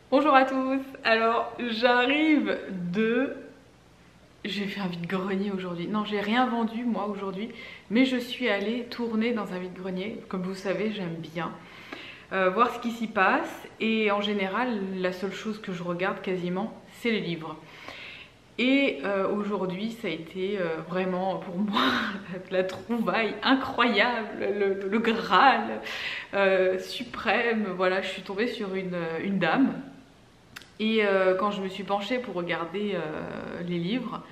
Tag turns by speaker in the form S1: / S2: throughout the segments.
S1: Bonjour à tous. Alors j'arrive de... J'ai fait un vide-grenier aujourd'hui. Non, j'ai rien vendu moi aujourd'hui, mais je suis allée tourner dans un vide-grenier. Comme vous savez, j'aime bien voir ce qui s'y passe. Et en général, la seule chose que je regarde quasiment, c'est les livres. Et aujourd'hui, ça a été vraiment pour moi la trouvaille incroyable, le Graal suprême. Voilà, je suis tombée sur une dame. Et quand je me suis penchée pour regarder les livres,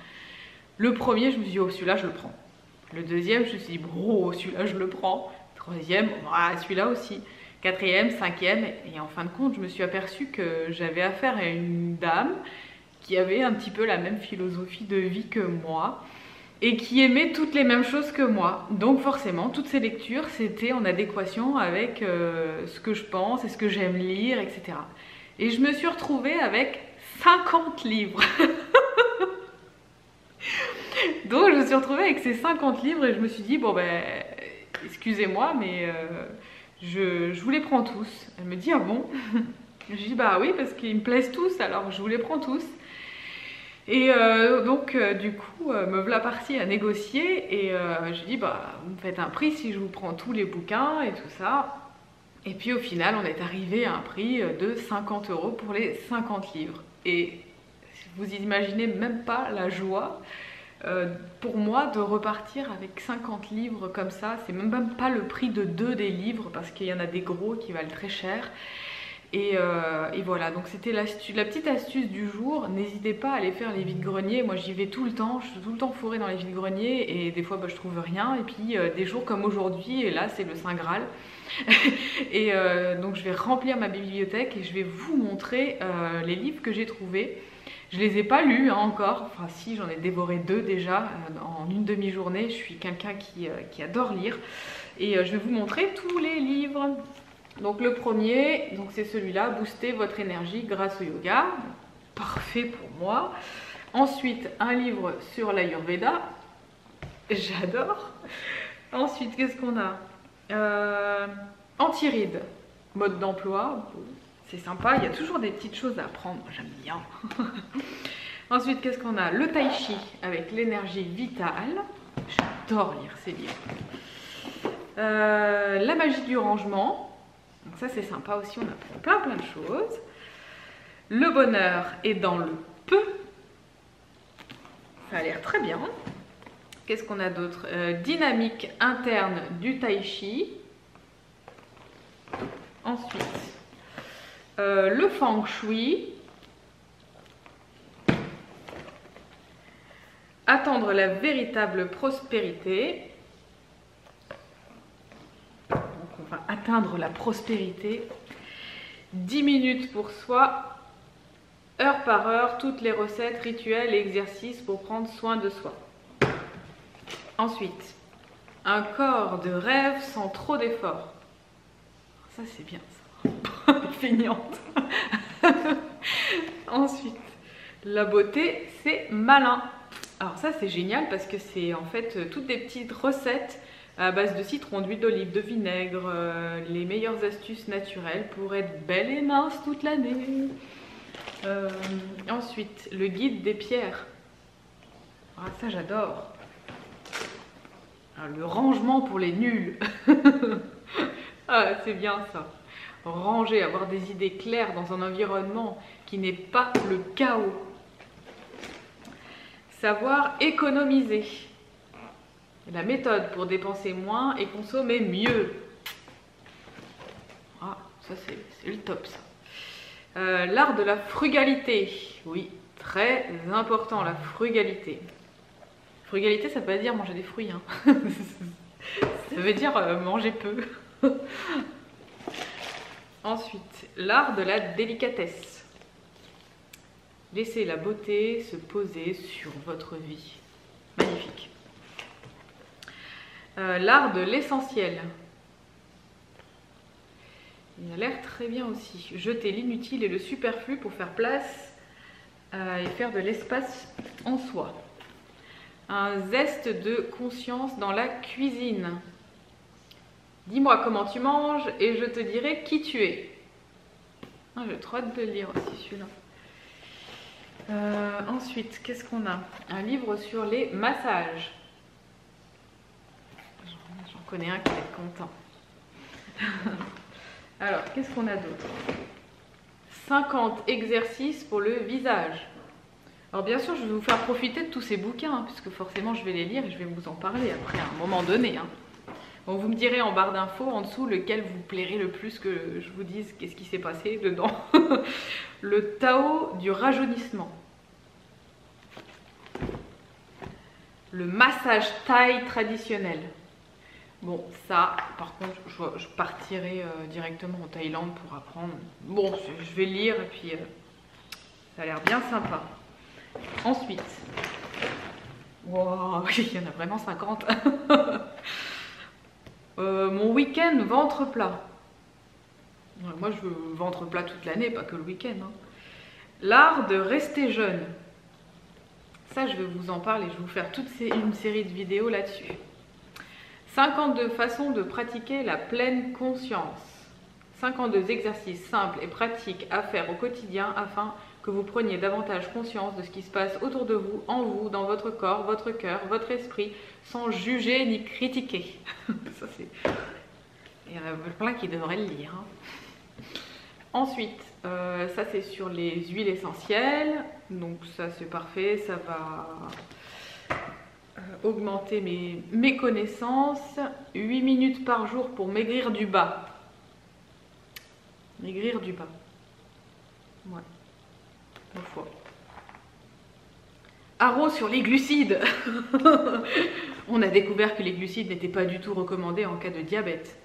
S1: le premier, je me suis dit, oh, celui-là, je le prends. Le deuxième, je me suis dit, oh, celui-là, je le prends. Troisième, ah, celui-là aussi. Quatrième, cinquième. Et en fin de compte, je me suis aperçue que j'avais affaire à une dame qui avait un petit peu la même philosophie de vie que moi et qui aimait toutes les mêmes choses que moi. Donc forcément, toutes ces lectures, c'était en adéquation avec ce que je pense et ce que j'aime lire, etc. Et je me suis retrouvée avec 50 livres. Donc je me suis retrouvée avec ces 50 livres et je me suis dit, bon ben, excusez-moi, mais je vous les prends tous. Elle me dit, ah bon? Je dis, bah oui, parce qu'ils me plaisent tous, alors je vous les prends tous. Et donc du coup, me voilà partie à négocier et je dis, bah vous me faites un prix si je vous prends tous les bouquins et tout ça. Et puis au final, on est arrivé à un prix de 50 € pour les 50 livres. Et vous imaginez même pas la joie pour moi de repartir avec 50 livres comme ça. C'est même pas le prix de 2 des livres parce qu'il y en a des gros qui valent très cher. Et voilà, donc c'était la petite astuce du jour. N'hésitez pas à aller faire les vides-greniers. Moi j'y vais tout le temps, je suis tout le temps fourrée dans les vides-greniers et des fois bah, je trouve rien. Et puis des jours comme aujourd'hui, et là c'est le Saint Graal. Et donc je vais remplir ma bibliothèque et je vais vous montrer les livres que j'ai trouvés. Je les ai pas lus hein, encore, enfin si, j'en ai dévoré 2 déjà en une demi-journée. Je suis quelqu'un qui adore lire et je vais vous montrer tous les livres. Donc le premier, donc c'est celui-là, booster votre énergie grâce au yoga. Parfait pour moi. Ensuite, un livre sur l'Ayurveda. J'adore. Ensuite, qu'est-ce qu'on a Anti-rides, mode d'emploi. C'est sympa, il y a toujours des petites choses à apprendre, j'aime bien. Ensuite, qu'est-ce qu'on a Le tai chi avec l'énergie vitale. J'adore lire ces livres. La magie du rangement. Donc ça c'est sympa aussi, on apprend plein de choses. Le bonheur est dans le peu. Ça a l'air très bien. Qu'est-ce qu'on a d'autre Dynamique interne du tai chi. Ensuite, le feng shui. Attendre la véritable prospérité. On va atteindre la prospérité. 10 minutes pour soi, heure par heure, toutes les recettes, rituels et exercices pour prendre soin de soi. Ensuite, un corps de rêve sans trop d'efforts. Ça c'est bien ça. Feignante. Ensuite, la beauté c'est malin. Alors ça c'est génial parce que c'est en fait toutes des petites recettes à base de citron, d'huile d'olive, de vinaigre, les meilleures astuces naturelles pour être belle et mince toute l'année. Ensuite, le guide des pierres. Ah, ça j'adore. Le rangement pour les nuls. Ah, c'est bien ça. Ranger, avoir des idées claires dans un environnement qui n'est pas le chaos. Savoir économiser. La méthode pour dépenser moins et consommer mieux. Ah, ça c'est le top ça. L'art de la frugalité. Oui, très important la frugalité. Frugalité, ça veut pas dire manger des fruits. Hein. Ça veut dire manger peu. Ensuite, l'art de la délicatesse. Laissez la beauté se poser sur votre vie. Magnifique. L'art de l'essentiel. Il a l'air très bien aussi. Jeter l'inutile et le superflu pour faire place et faire de l'espace en soi. Un zeste de conscience dans la cuisine. Dis-moi comment tu manges et je te dirai qui tu es. Ah, j'ai trop hâte de le lire aussi celui-là. Ensuite, qu'est-ce qu'on a? Un livre sur les massages. J'en connais un qui va être content. Alors, qu'est-ce qu'on a d'autre? 50 exercices pour le visage. Alors bien sûr, je vais vous faire profiter de tous ces bouquins, hein, puisque forcément je vais les lire et je vais vous en parler après, à un moment donné. Hein. Bon, vous me direz en barre d'infos, en dessous, lequel vous plairait le plus que je vous dise qu'est-ce qui s'est passé dedans. Le Tao du rajeunissement. Le massage thaï traditionnel. Bon, ça, par contre, je partirai directement en Thaïlande pour apprendre. Bon, je vais lire et puis ça a l'air bien sympa. Ensuite, wow, il y en a vraiment 50. Mon week-end ventre plat. Moi, je veux ventre plat toute l'année, pas que le week-end. Hein. L'art de rester jeune. Ça, je vais vous en parler. Je vais vous faire toute une série de vidéos là-dessus. 52 façons de pratiquer la pleine conscience. 52 exercices simples et pratiques à faire au quotidien afin que vous preniez davantage conscience de ce qui se passe autour de vous, en vous, dans votre corps, votre cœur, votre esprit, sans juger ni critiquer. Ça, c'est... Il y en a plein qui devraient le lire. Hein. Ensuite, ça c'est sur les huiles essentielles. Donc ça c'est parfait, ça va augmenter mes connaissances. 8 minutes par jour pour maigrir du bas. Maigrir du bas. Ouais. Une fois. Haro sur les glucides. On a découvert que les glucides n'étaient pas du tout recommandés en cas de diabète.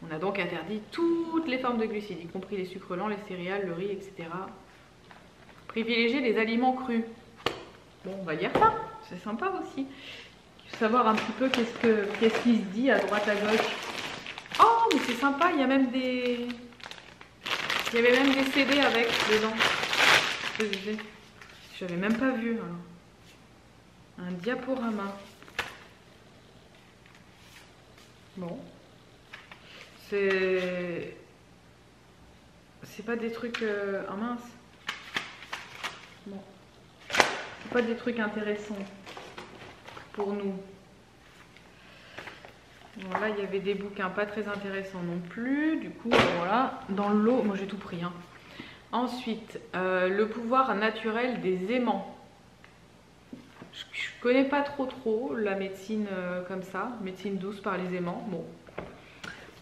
S1: On a donc interdit toutes les formes de glucides, y compris les sucres lents, les céréales, le riz, etc. Privilégier les aliments crus. Bon, on va dire ça, c'est sympa aussi. Savoir un petit peu qu'est-ce qui se dit à droite à gauche. Oh, mais c'est sympa, il y a même des... Il y avait même des CD avec dedans. J'avais même pas vu. Alors. Un diaporama. Bon. C'est pas des trucs... Ah mince. Bon. C'est pas des trucs intéressants pour nous. Bon, là, il y avait des bouquins pas très intéressants non plus. Du coup, voilà. Dans le lot, moi j'ai tout pris. Hein. Ensuite, le pouvoir naturel des aimants. Je connais pas trop la médecine comme ça. Médecine douce par les aimants. Bon,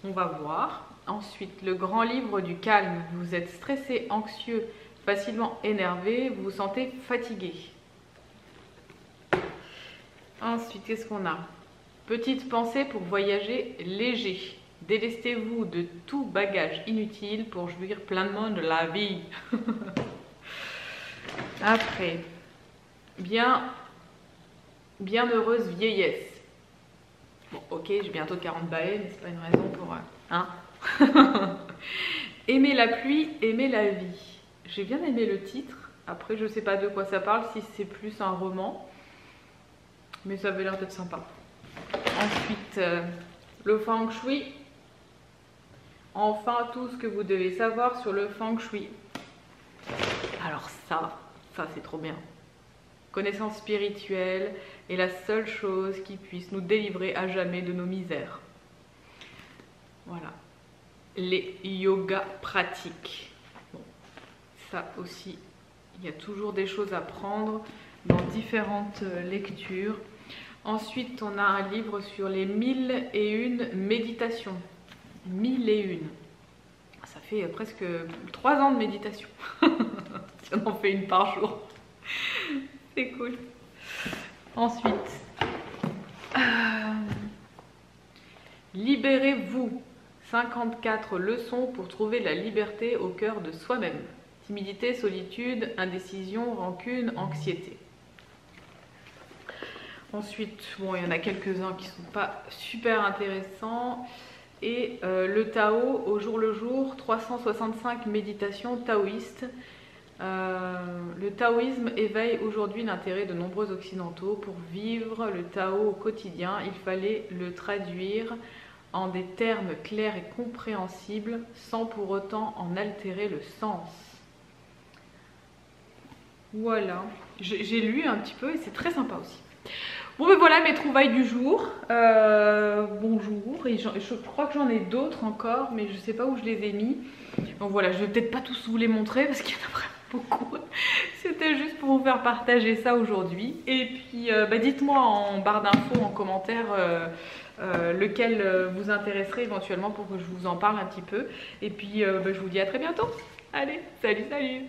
S1: on va voir. Ensuite, le grand livre du calme. Vous êtes stressé, anxieux, facilement énervé, vous vous sentez fatigué. Ensuite, qu'est-ce qu'on a? Petite pensée pour voyager léger. Délestez-vous de tout bagage inutile pour jouir pleinement de la vie. Après, bienheureuse vieillesse. Bon, ok, j'ai bientôt 40 balais, mais c'est pas une raison pour... Hein. Aimer la pluie, aimer la vie. J'ai bien aimé le titre. Après, je sais pas de quoi ça parle, si c'est plus un roman. Mais ça avait l'air d'être sympa. Ensuite, le feng shui. Enfin, tout ce que vous devez savoir sur le feng shui. Alors ça c'est trop bien. Connaissance spirituelle est la seule chose qui puisse nous délivrer à jamais de nos misères. Voilà. Les yogas pratiques. Bon, ça aussi, il y a toujours des choses à prendre dans différentes lectures. Ensuite, on a un livre sur les 1001 méditations. 1001. Ça fait presque 3 ans de méditation. Si on en fait une par jour. C'est cool. Ensuite, libérez-vous. 54 leçons pour trouver la liberté au cœur de soi-même. Timidité, solitude, indécision, rancune, anxiété. Ensuite, bon, il y en a quelques-uns qui ne sont pas super intéressants. Et le Tao, au jour le jour, 365 méditations taoïstes. Le taoïsme éveille aujourd'hui l'intérêt de nombreux occidentaux. Pour vivre le Tao au quotidien, il fallait le traduire en des termes clairs et compréhensibles sans pour autant en altérer le sens. Voilà, j'ai lu un petit peu et c'est très sympa aussi. Bon ben voilà mes trouvailles du jour. Bonjour, et je crois que j'en ai d'autres encore, mais je sais pas où je les ai mis. Donc voilà, je vais peut-être pas tous vous les montrer parce qu'il y en a vraiment beaucoup. C'était juste pour vous faire partager ça aujourd'hui. Et puis dites-moi en barre d'infos, en commentaire, lequel vous intéresserait éventuellement pour que je vous en parle un petit peu. Et puis je vous dis à très bientôt. Allez, salut, salut.